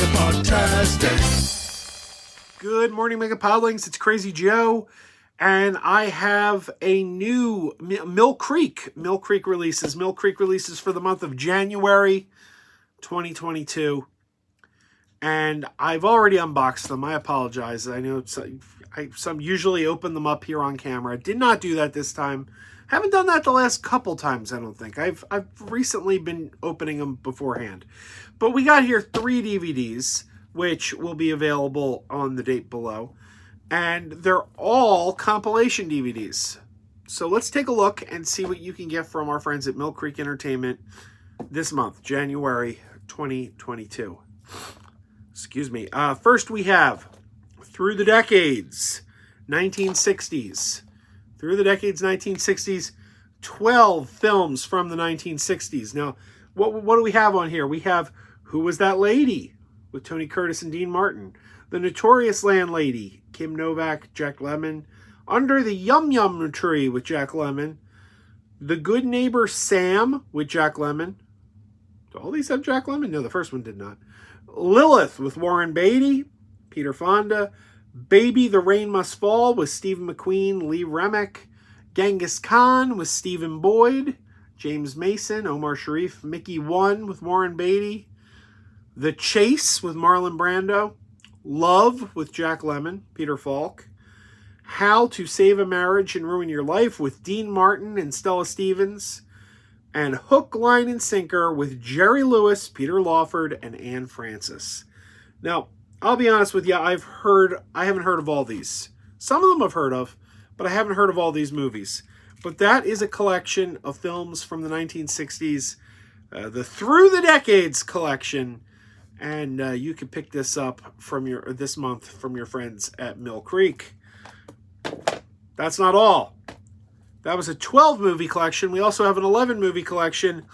MegaPodTastic. Good morning, MegaPodlings. It's Crazy Joe, and I have a new Mill Creek releases. Mill Creek releases for the month of January 2022, and I've already unboxed them. I apologize. I know I usually open them up here on camera. I did not do that this time. Haven't done that the last couple times, I don't think. I've recently been opening them beforehand. But we got here 3 DVDs, which will be available on the date below. And they're all compilation DVDs. So let's take a look and see what you can get from our friends at Mill Creek Entertainment this month, January 2022. Excuse me. First we have Through the Decades, 1960s. Through the Decades, 1960s, 12 films from the 1960s. Now, what do we have on here? We have Who Was That Lady? With Tony Curtis and Dean Martin. The Notorious Landlady, Kim Novak, Jack Lemmon. Under the Yum Yum Tree with Jack Lemmon. The Good Neighbor Sam with Jack Lemmon. Do all these have Jack Lemmon? No, the first one did not. Lilith with Warren Beatty, Peter Fonda. Baby, the Rain Must Fall with Steve McQueen, Lee Remick. Genghis Khan with Stephen Boyd, James Mason, Omar Sharif. Mickey 1 with Warren Beatty. The Chase with Marlon Brando. Love with Jack Lemmon, Peter Falk. How to Save a Marriage and Ruin Your Life with Dean Martin and Stella Stevens. And Hook, Line, and Sinker with Jerry Lewis, Peter Lawford, and Anne Francis. Now, I'll be honest with you, I haven't heard of all these. Some of them I've heard of, but I haven't heard of all these movies. But that is a collection of films from the 1960s, the Through the Decades collection, and you can pick this up this month from your friends at Mill Creek. That's not all. That was a 12-movie collection. We also have an 11-movie collection,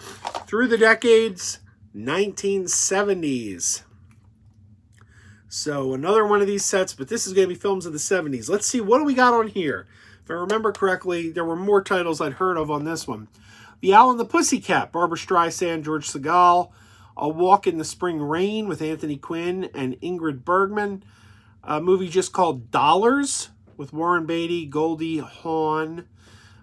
Through the Decades, 1970s. So another one of these sets, but this is going to be films of the 70s. Let's see, what do we got on here? If I remember correctly, there were more titles I'd heard of on this one. The Owl and the Pussycat, Barbra Streisand, George Segal. A Walk in the Spring Rain with Anthony Quinn and Ingrid Bergman. A movie just called Dollars with Warren Beatty, Goldie Hawn.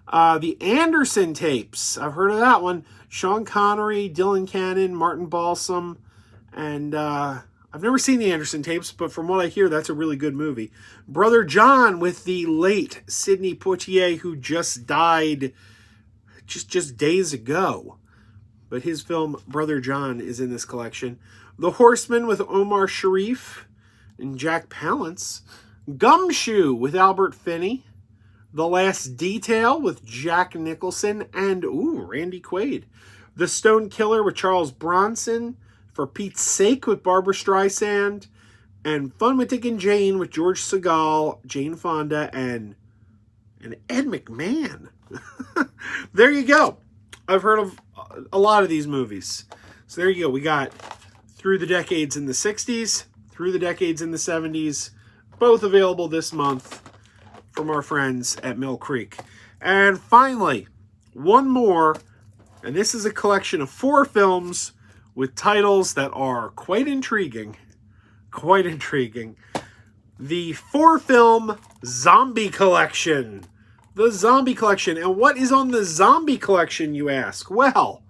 The Anderson Tapes, I've heard of that one. Sean Connery, Dylan Cannon, Martin Balsam, and I've never seen the Anderson Tapes, but from what I hear, that's a really good movie. Brother John with the late Sidney Poitier, who just died just days ago. But his film, Brother John, is in this collection. The Horseman with Omar Sharif and Jack Palance. Gumshoe with Albert Finney. The Last Detail with Jack Nicholson and, Randy Quaid. The Stone Killer with Charles Bronson. For Pete's Sake with Barbra Streisand. And Fun with Dick and Jane with George Segal, Jane Fonda, and Ed McMahon. There you go. I've heard of a lot of these movies. So there you go. We got Through the Decades in the 60s, Through the Decades in the 70s, both available this month from our friends at Mill Creek. And finally, one more, and this is a collection of 4 films with titles that are quite intriguing. Quite intriguing. The 4-film Zombie Collection. The Zombie Collection. And what is on the Zombie Collection, you ask? Well,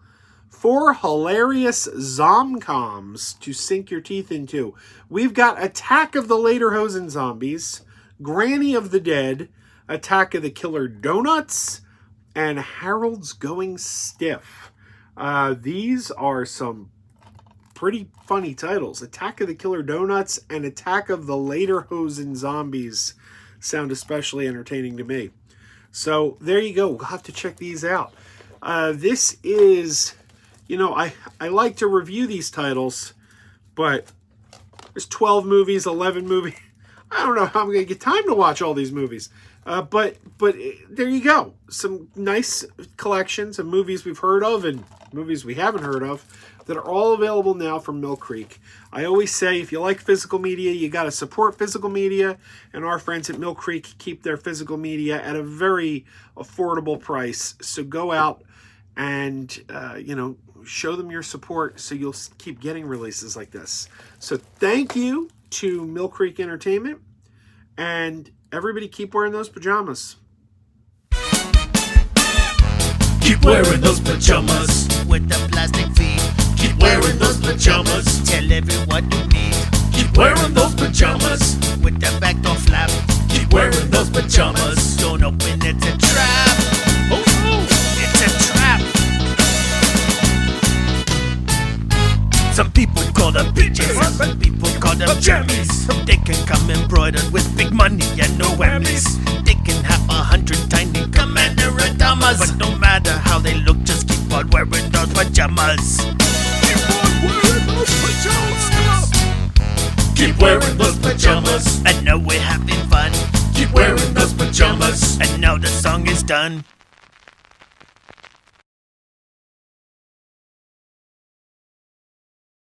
4 hilarious zomcoms to sink your teeth into. We've got Attack of the Lederhosen Zombies, Granny of the Dead, Attack of the Killer Donuts, and Harold's Going Stiff. These are some pretty funny titles. Attack of the Killer Donuts and Attack of the Lederhosen Zombies sound especially entertaining to me. So there you go. We'll have to check these out. This is, I like to review these titles, but there's 12 movies, 11 movies. I don't know how I'm going to get time to watch all these movies. But there you go. Some nice collections of movies we've heard of and movies we haven't heard of that are all available now from Mill Creek. I always say, if you like physical media, you got to support physical media, and our friends at Mill Creek keep their physical media at a very affordable price. So go out and, show them your support so you'll keep getting releases like this. So thank you to Mill Creek Entertainment, and everybody keep wearing those pajamas. Keep wearing those pajamas with the plastic feet. Keep wearing those pajamas. Tell everyone you meet. Keep wearing those pajamas with the backdoor flap. Keep wearing those pajamas. Don't open, it's a trap. Oh no, it's a trap. Some people call them PJs, some people call them jammies. They can come embroidered with big money and no whammies. They can have 100 tiny commander pajamas, but no matter how they look, just keep on wearing those pajamas. Keep on wearing those pajamas. Keep wearing those pajamas. I know we're having fun. Keep wearing those pajamas. And now the song is done.